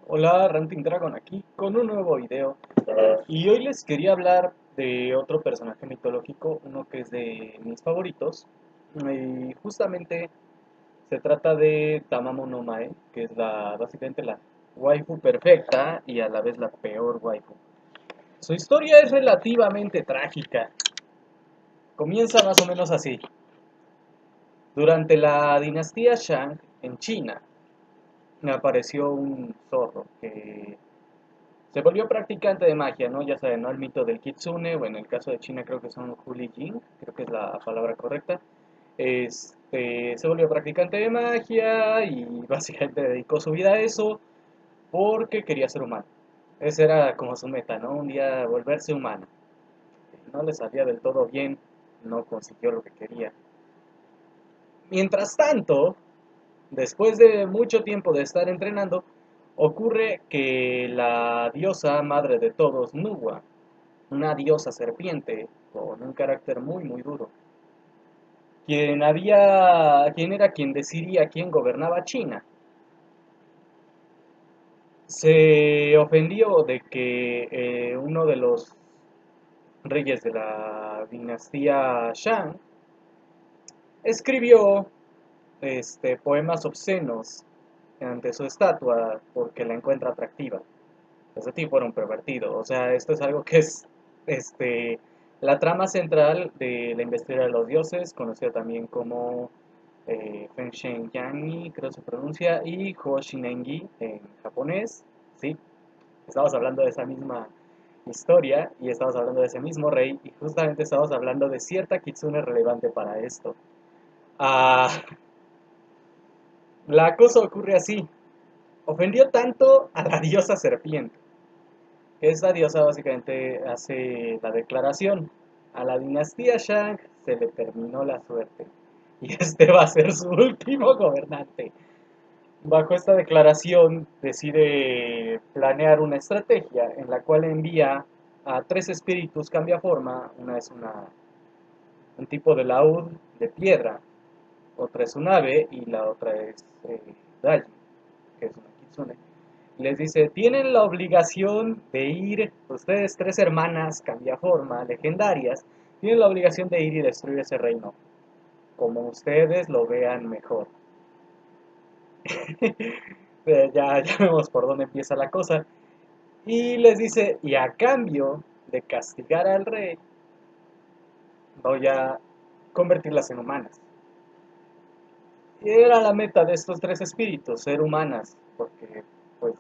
Hola, Ranting Dragon aquí con un nuevo video. Y hoy les quería hablar de otro personaje mitológico, uno que es de mis favoritos. Y justamente se trata de Tamamo no Mae, que es básicamente la waifu perfecta y a la vez la peor waifu. Su historia es relativamente trágica. Comienza más o menos así. Durante la dinastía Shang en China, apareció un zorro que se volvió practicante de magia, ¿no? Ya saben, ¿no? El mito del kitsune, o en el caso de China creo que son Huli Jing, creo que es la palabra correcta. Se volvió practicante de magia y básicamente dedicó su vida a eso porque quería ser humano. Esa era como su meta, ¿no? Un día volverse humano. No le salía del todo bien, no consiguió lo que quería. Mientras tanto, después de mucho tiempo de estar entrenando, ocurre que la diosa madre de todos, Nuwa, una diosa serpiente con un carácter muy duro, quien era quien decidía quién gobernaba China, se ofendió de que uno de los reyes de la dinastía Shang escribió poemas obscenos ante su estatua porque la encuentra atractiva. Ese tipo era un pervertido. O sea, esto es algo que es este, la trama central de la investigación de los dioses, conocida también como Feng Shen Yangi, creo que se pronuncia, y Ho Shinengi en japonés. Sí, estamos hablando de esa misma historia y estamos hablando de ese mismo rey y justamente estamos hablando de cierta kitsune relevante para esto. Ah, la cosa ocurre así. Ofendió tanto a la diosa serpiente. Esta diosa básicamente hace la declaración: a la dinastía Shang se le terminó la suerte y este va a ser su último gobernante. Bajo esta declaración decide planear una estrategia en la cual envía a tres espíritus cambia forma. Una es un tipo de laúd de piedra, otra es un ave y la otra es Daji, que es una kitsune. Les dice, tienen la obligación de ir, ustedes tres hermanas cambiaforma, legendarias, tienen la obligación de ir y destruir ese reino, como ustedes lo vean mejor. Ya vemos por dónde empieza la cosa. Y les dice, y a cambio de castigar al rey, voy a convertirlas en humanas. Y era la meta de estos tres espíritus, ser humanas, porque pues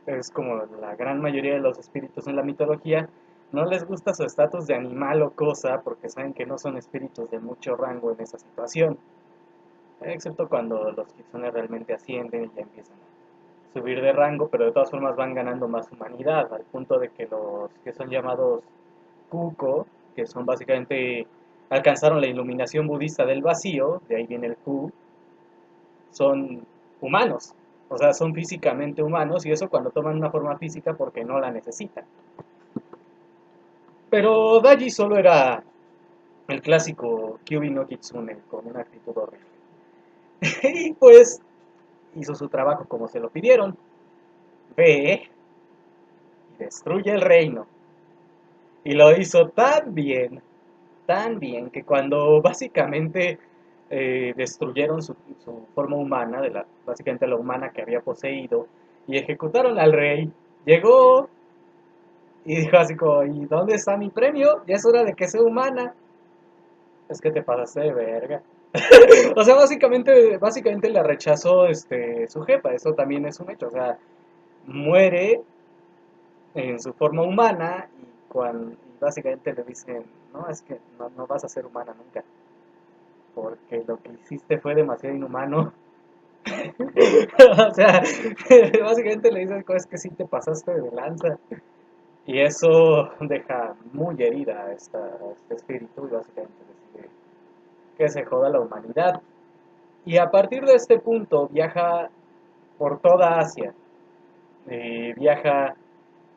es como la gran mayoría de los espíritus en la mitología, no les gusta su estatus de animal o cosa porque saben que no son espíritus de mucho rango en esa situación, excepto cuando los kitsune realmente ascienden y ya empiezan a subir de rango, pero de todas formas van ganando más humanidad, al punto de que los que son llamados Kuko, que son básicamente alcanzaron la iluminación budista del vacío, de ahí viene el Ku, son humanos. O sea, son físicamente humanos y eso cuando toman una forma física porque no la necesitan. Pero Daji solo era el clásico Kyubi no Kitsune con una actitud horrible. Y pues hizo su trabajo como se lo pidieron. Ve y destruye el reino. Y lo hizo tan bien, que cuando básicamente destruyeron su forma humana, básicamente la humana que había poseído, y ejecutaron al rey, llegó y dijo así como, ¿y dónde está mi premio? Ya es hora de que sea humana. Es que te pasaste de verga. O sea, básicamente la rechazó su jefa, eso también es un hecho. O sea, muere en su forma humana y básicamente le dicen, no, es que no vas a ser humana nunca, porque lo que hiciste fue demasiado inhumano. O sea, básicamente le dicen, es que sí te pasaste de lanza. Y eso deja muy herida a este espíritu y básicamente decide que se joda la humanidad. Y a partir de este punto viaja por toda Asia. Viaja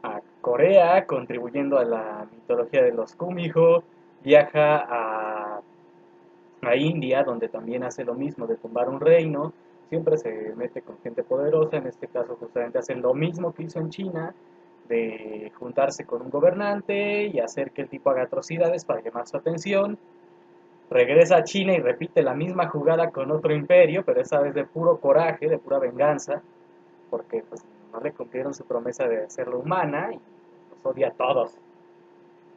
a Corea, contribuyendo a la mitología de los Kumiho. Viaja a India, donde también hace lo mismo de tumbar un reino. siempre se mete con gente poderosa, en este caso justamente hacen lo mismo que hizo en China, de juntarse con un gobernante y hacer que el tipo haga atrocidades para llamar su atención. Regresa a China y repite la misma jugada con otro imperio, pero esta vez de puro coraje, de pura venganza, porque pues, no le cumplieron su promesa de hacerlo humana y los odia a todos.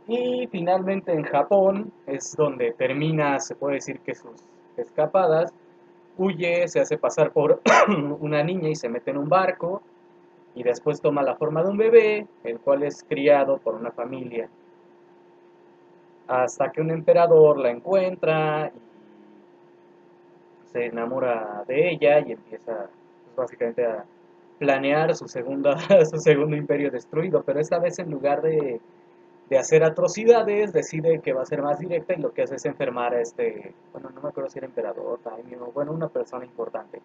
Y finalmente en Japón es donde termina, se puede decir que sus escapadas, huye, se hace pasar por una niña y se mete en un barco y después toma la forma de un bebé, el cual es criado por una familia, hasta que un emperador la encuentra y se enamora de ella y empieza pues, básicamente a planear su segundo imperio destruido, pero esta vez en lugar de hacer atrocidades, decide que va a ser más directa y lo que hace es enfermar a bueno, no me acuerdo si era emperador, daimyo, bueno, una persona importante.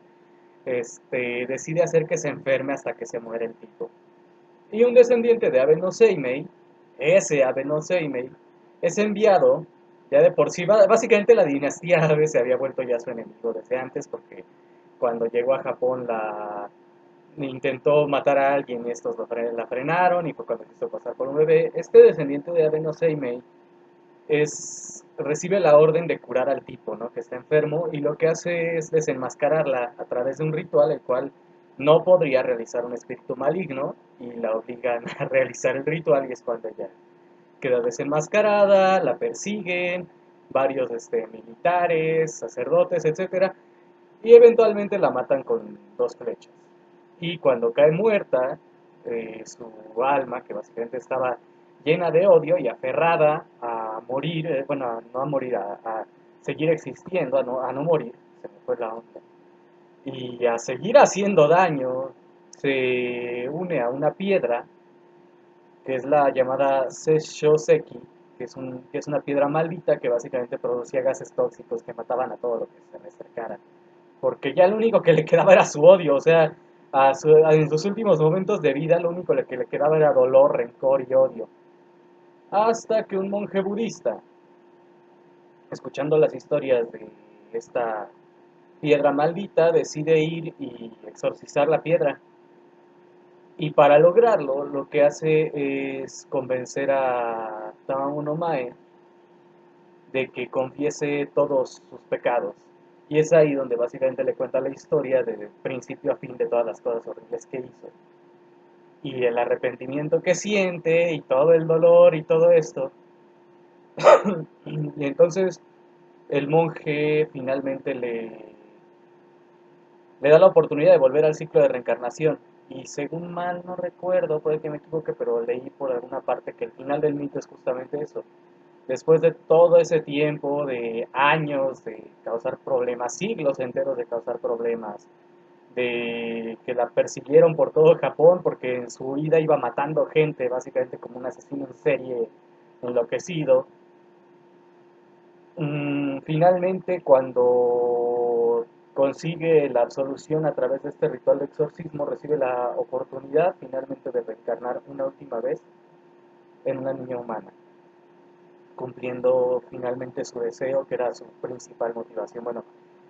Decide hacer que se enferme hasta que se muere el tipo. Y un descendiente de Abe no Seimei, ese Abe no Seimei, es enviado, ya de por sí, básicamente la dinastía Abe se había vuelto ya su enemigo desde antes, porque cuando llegó a Japón intentó matar a alguien y estos la frenaron, y fue cuando quiso pasar por un bebé. Este descendiente de Abe no Seimei recibe la orden de curar al tipo, ¿no? Que está enfermo, y lo que hace es desenmascararla a través de un ritual, el cual no podría realizar un espíritu maligno, y la obligan a realizar el ritual, y es cuando ella queda desenmascarada, la persiguen, varios militares, sacerdotes, etcétera, y eventualmente la matan con 2 flechas. Y cuando cae muerta, su alma, que básicamente estaba llena de odio y aferrada a morir, bueno, no a morir, a seguir existiendo, a no morir, se me fue la onda, y a seguir haciendo daño, se une a una piedra, que es la llamada Seishoseki, que es una piedra maldita que básicamente producía gases tóxicos que mataban a todo lo que se le acercara, porque ya lo único que le quedaba era su odio, o sea, en sus últimos momentos de vida lo único que le quedaba era dolor, rencor y odio. Hasta que un monje budista, escuchando las historias de esta piedra maldita, decide ir y exorcizar la piedra. Y para lograrlo, lo que hace es convencer a Tamamo no Mae de que confiese todos sus pecados. Y es ahí donde básicamente le cuenta la historia de principio a fin de todas las cosas horribles que hizo. Y el arrepentimiento que siente y todo el dolor y todo esto. Y entonces el monje finalmente le da la oportunidad de volver al ciclo de reencarnación. Y según mal no recuerdo, puede que me equivoque, pero leí por alguna parte que el final del mito es justamente eso. Después de todo ese tiempo, de años de causar problemas, siglos enteros de causar problemas, de que la persiguieron por todo Japón porque en su vida iba matando gente, básicamente como un asesino en serie enloquecido. Finalmente, cuando consigue la absolución a través de este ritual de exorcismo, recibe la oportunidad finalmente de reencarnar una última vez en una niña humana, cumpliendo finalmente su deseo, que era su principal motivación. Bueno,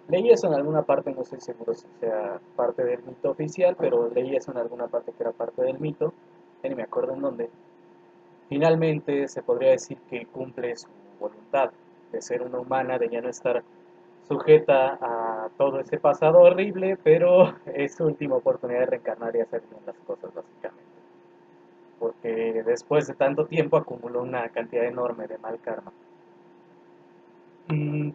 leí eso en alguna parte, no estoy seguro si sea parte del mito oficial, pero leí eso en alguna parte que era parte del mito, ya ni me acuerdo en dónde. Finalmente se podría decir que cumple su voluntad de ser una humana, de ya no estar sujeta a todo ese pasado horrible, pero es su última oportunidad de reencarnar y hacer bien las cosas, básicamente. Porque después de tanto tiempo acumuló una cantidad enorme de mal karma.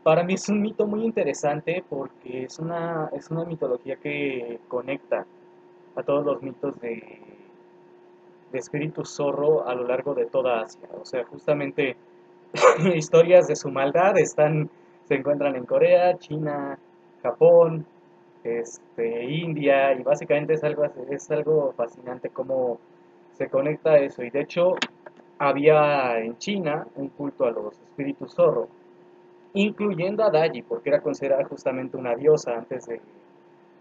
Para mí es un mito muy interesante porque es una mitología que conecta a todos los mitos de espíritu zorro a lo largo de toda Asia. O sea, justamente historias de su maldad se encuentran en Corea, China, Japón, India, y básicamente es algo fascinante cómo se conecta a eso. Y de hecho, había en China un culto a los espíritus zorro, incluyendo a Daji, porque era considerada justamente una diosa antes de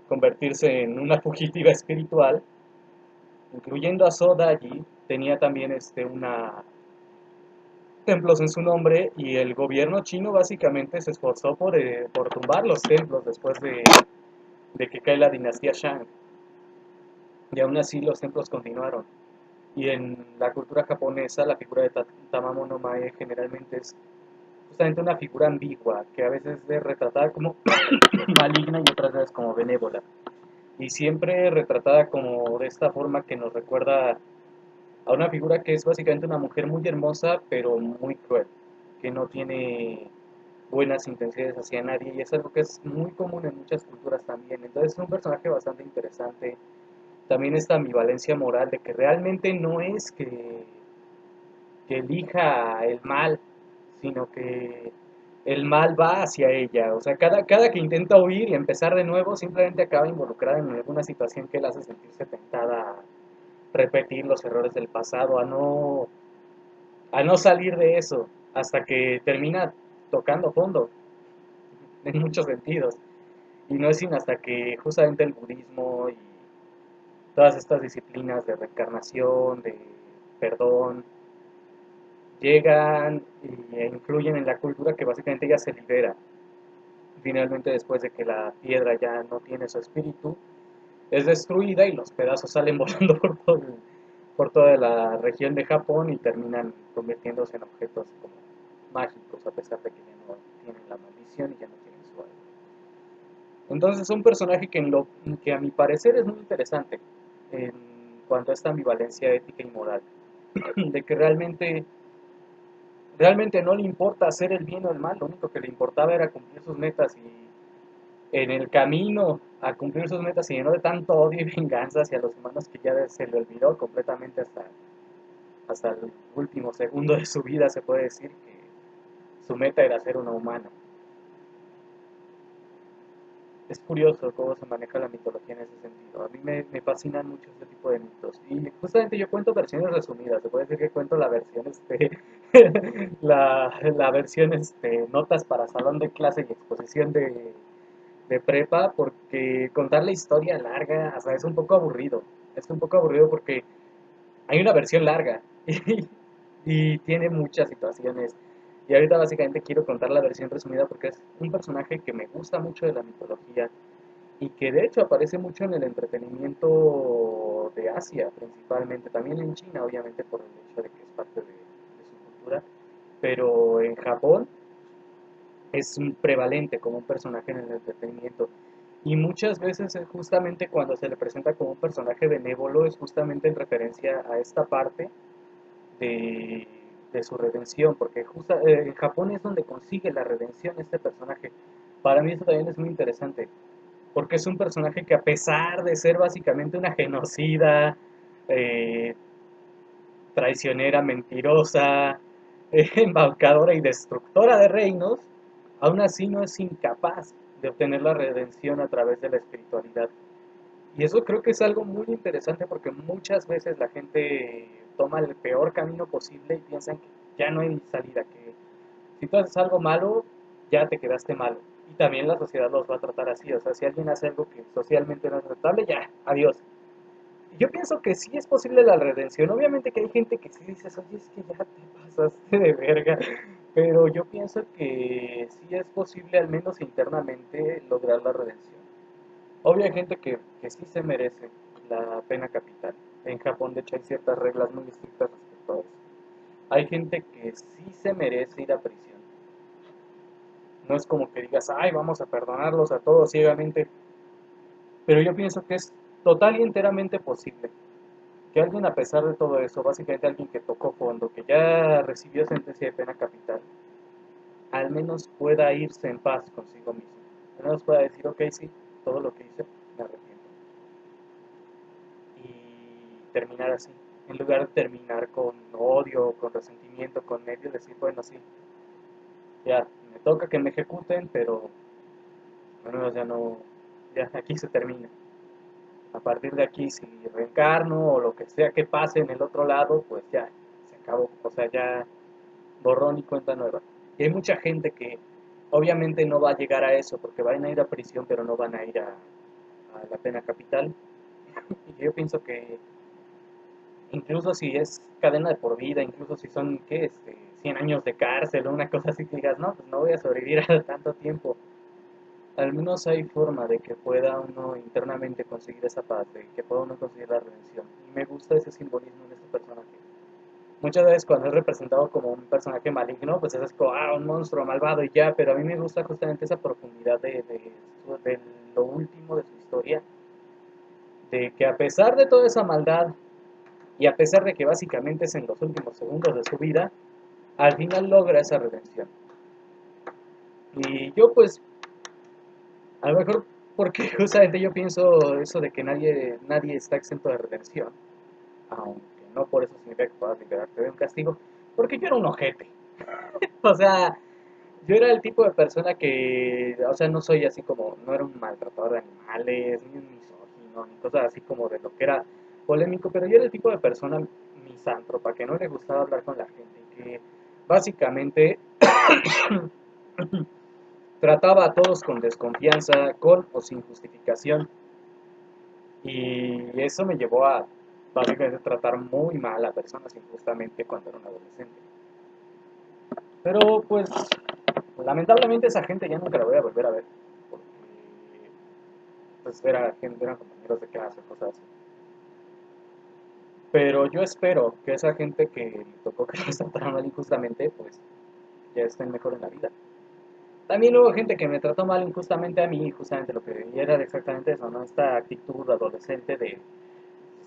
convertirse en una fugitiva espiritual. Incluyendo a So Daji, tenía también una templos en su nombre, y el gobierno chino básicamente se esforzó por tumbar los templos después de que cae la dinastía Shang, y aún así los templos continuaron. Y en la cultura japonesa la figura de Tamamo no Mae generalmente es justamente una figura ambigua, que a veces es retratada como maligna y otras veces como benévola. Y siempre retratada como de esta forma que nos recuerda a una figura que es básicamente una mujer muy hermosa, pero muy cruel, que no tiene buenas intenciones hacia nadie, y es algo que es muy común en muchas culturas también. Entonces es un personaje bastante interesante. También esta ambivalencia moral de que realmente no es que elija el mal, sino que el mal va hacia ella. O sea, cada que intenta huir y empezar de nuevo, simplemente acaba involucrada en alguna situación que la hace sentirse tentada a repetir los errores del pasado, a no salir de eso, hasta que termina tocando fondo, en muchos sentidos. Y no es sino hasta que justamente el budismo y todas estas disciplinas de reencarnación, de perdón, llegan e influyen en la cultura que básicamente ella se libera. Finalmente, después de que la piedra ya no tiene su espíritu, es destruida y los pedazos salen volando por toda la región de Japón y terminan convirtiéndose en objetos como mágicos, a pesar de que ya no tienen la maldición y ya no tienen su alma. Entonces es un personaje que a mi parecer es muy interesante en cuanto a esta ambivalencia ética y moral, de que realmente no le importa hacer el bien o el mal, lo único que le importaba era cumplir sus metas, y en el camino a cumplir sus metas se llenó de tanto odio y venganza hacia los humanos que ya se le olvidó completamente hasta el último segundo de su vida, se puede decir que su meta era ser una humana. Es curioso cómo se maneja la mitología en ese sentido. A mí me fascinan mucho este tipo de mitos. Y justamente yo cuento versiones resumidas. Se puede decir que cuento la versión, la versión, notas para salón de clase y exposición de prepa, porque contar la historia larga, o sea, es un poco aburrido. Es un poco aburrido porque hay una versión larga y tiene muchas situaciones. Y ahorita básicamente quiero contar la versión resumida porque es un personaje que me gusta mucho de la mitología y que de hecho aparece mucho en el entretenimiento de Asia, principalmente, también en China, obviamente por el hecho de que es parte de su cultura, pero en Japón es un prevalente como un personaje en el entretenimiento. Y muchas veces es justamente cuando se le presenta como un personaje benévolo, es justamente en referencia a esta parte de, de su redención, porque en Japón es donde consigue la redención este personaje. Para mí eso también es muy interesante, porque es un personaje que a pesar de ser básicamente una genocida, eh, traicionera, mentirosa, embaucadora y destructora de reinos, aún así no es incapaz de obtener la redención a través de la espiritualidad. Y eso creo que es algo muy interesante porque muchas veces la gente toma el peor camino posible y piensan que ya no hay salida, que si tú haces algo malo, ya te quedaste malo. Y también la sociedad los va a tratar así, o sea, si alguien hace algo que socialmente no es aceptable, ya, adiós. Yo pienso que sí es posible la redención. Obviamente que hay gente que sí dices, oye, es que ya te pasaste de verga. Pero yo pienso que sí es posible, al menos internamente, lograr la redención. Obvio hay gente que sí se merece la pena capital. En Japón, de hecho, hay ciertas reglas muy estrictas respecto a eso. Hay gente que sí se merece ir a prisión. No es como que digas, ay, vamos a perdonarlos a todos ciegamente. Pero yo pienso que es total y enteramente posible que alguien, a pesar de todo eso, básicamente alguien que tocó fondo, que ya recibió sentencia de pena capital, al menos pueda irse en paz consigo mismo. Al menos pueda decir, ok, sí, todo lo que hice, me arrepiento. Y terminar así. En lugar de terminar con odio, con resentimiento, con nervios, decir, bueno, sí, ya, me toca que me ejecuten, pero al menos ya no, ya aquí se termina. A partir de aquí, si reencarno o lo que sea que pase en el otro lado, pues ya, se acabó. O sea, ya borrón y cuenta nueva. Y hay mucha gente que obviamente no va a llegar a eso porque van a ir a prisión, pero no van a ir a la pena capital. Y yo pienso que incluso si es cadena de por vida, incluso si son, ¿qué? 100 años de cárcel o una cosa así que digas, no, pues no voy a sobrevivir a tanto tiempo. al menos hay forma de que pueda uno internamente conseguir esa paz, de que pueda uno conseguir la redención. Y me gusta ese simbolismo en este personaje. Muchas veces cuando es representado como un personaje maligno, pues es como, un monstruo malvado y ya, pero a mí me gusta justamente esa profundidad de lo último de su historia, de que a pesar de toda esa maldad y a pesar de que básicamente es en los últimos segundos de su vida, al final logra esa redención. Y yo pues, a lo mejor porque justamente yo pienso eso de que nadie está exento de redención, aunque no por eso significa que puedas liberarte de un castigo, porque yo era un ojete. O sea, yo era el tipo de persona que, o sea, no soy así como, no era un maltratador de animales, ni un misógino, ni cosas así como de lo que era polémico, pero yo era el tipo de persona misántropa, que no le gustaba hablar con la gente, que básicamente trataba a todos con desconfianza, con o sin justificación, y eso me llevó a básicamente tratar muy mal a personas injustamente cuando era un adolescente. Pero pues lamentablemente esa gente ya nunca la voy a volver a ver, porque pues eran compañeros de clase, cosas así. Pero yo espero que esa gente que le tocó que los trataron mal injustamente, pues ya estén mejor en la vida. También hubo gente que me trató mal injustamente a mí, justamente lo que era exactamente eso, ¿no? Esta actitud adolescente de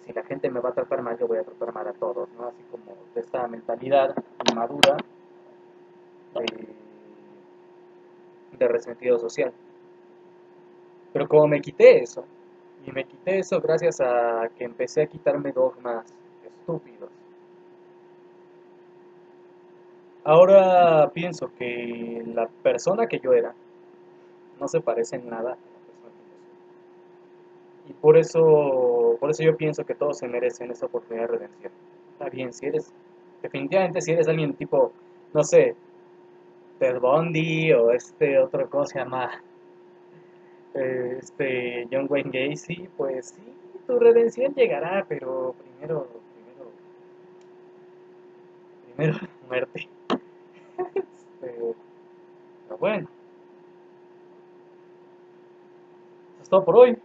si la gente me va a tratar mal, yo voy a tratar mal a todos, ¿no? Así como de esta mentalidad inmadura de, de resentido social. Pero como me quité eso, y me quité eso gracias a que empecé a quitarme dogmas estúpidos, ahora pienso que la persona que yo era no se parece en nada a la persona que yo soy. Y por eso yo pienso que todos se merecen esa oportunidad de redención. Está bien, definitivamente si eres alguien tipo, no sé, Ted Bundy o este otro, ¿cómo se llama? John Wayne Gacy, pues sí, tu redención llegará, pero primero muerte. Pero bueno, eso es todo por hoy.